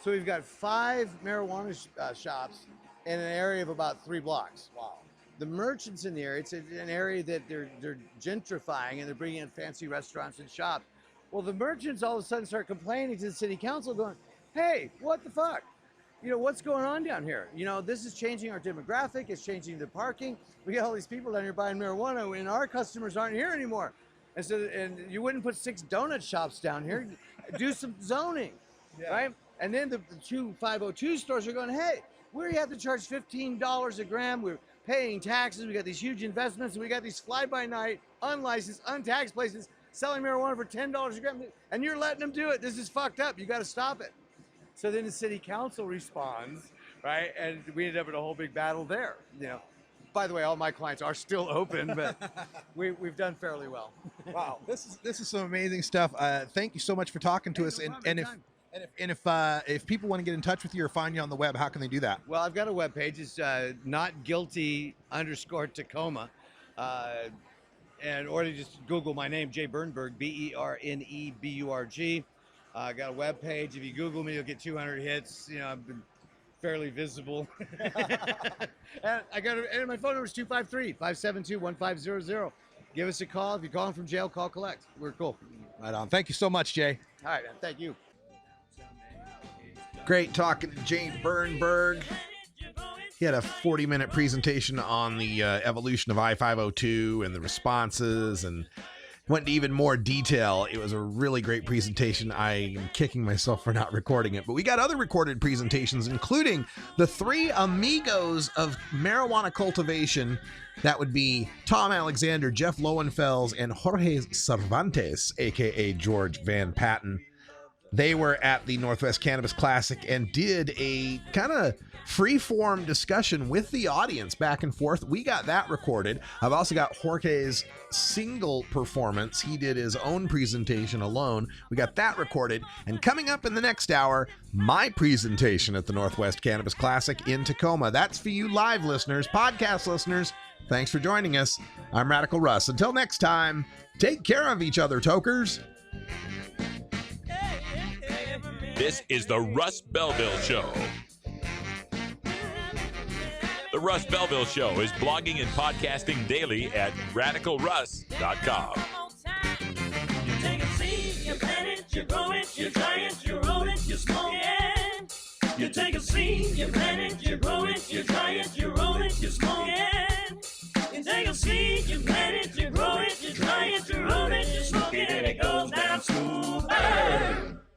So we've got 5 marijuana shops in an area of about 3 blocks. Wow. The merchants in the area, it's an area that they're gentrifying, and they're bringing in fancy restaurants and shops. Well, the merchants all of a sudden start complaining to the city council going, hey, what the fuck? You know, what's going on down here? You know, this is changing our demographic, it's changing the parking. We got all these people down here buying marijuana, and our customers aren't here anymore. And so, and you wouldn't put 6 donut shops down here, do some zoning, right? And then the 2 502 stores are going, hey, we have to charge $15 a gram. We're paying taxes. We got these huge investments. And we got these fly-by-night, unlicensed, untaxed places selling marijuana for $10 a gram. And you're letting them do it. This is fucked up. You got to stop it. So then the city council responds, right? And we ended up in a whole big battle there. You know, by the way, all my clients are still open, but we've done fairly well. Wow, this is some amazing stuff. Thank you so much for talking to us. And if people want to get in touch with you or find you on the web, how can they do that? Well, I've got a web page. It's notguilty_Tacoma, or they just Google my name, Jay Bernberg, BERNEBURG. I got a web page. If you Google me, you'll get 200 hits. You know, I've been fairly visible. And my phone number is 253-572-1500. Give us a call. If you're calling from jail, call collect. We're cool. Right on. Thank you so much, Jay. All right, man. Thank you. Great talking to Jay Bernberg. He had a 40-minute presentation on the evolution of I-502 and the responses, and went into even more detail. It was a really great presentation. I am kicking myself for not recording it, but we got other recorded presentations, including the 3 amigos of marijuana cultivation. That would be Tom Alexander, Jeff Lowenfels, and Jorge Cervantes, aka George Van Patten. They were at the Northwest Cannabis Classic and did a kind of free-form discussion with the audience back and forth. We got that recorded. I've also got Jorge's single performance. He did his own presentation alone. We got that recorded. And coming up in the next hour, my presentation at the Northwest Cannabis Classic in Tacoma. That's for you live listeners, podcast listeners. Thanks for joining us. I'm Radical Russ. Until next time, take care of each other, tokers. This is the Russ Belville Show. The Russ Belville Show is blogging and podcasting daily at radicalruss.com. You take a seed, you plant it, you grow it, you dry it, you roll it, you smoke it. You take a seed, you plant it, you grow it, you dry it, you roll it, you smoke it. You take a seed, you plant it, you grow it, you dry it, you roll it, you smoke it, and it goes down smooth.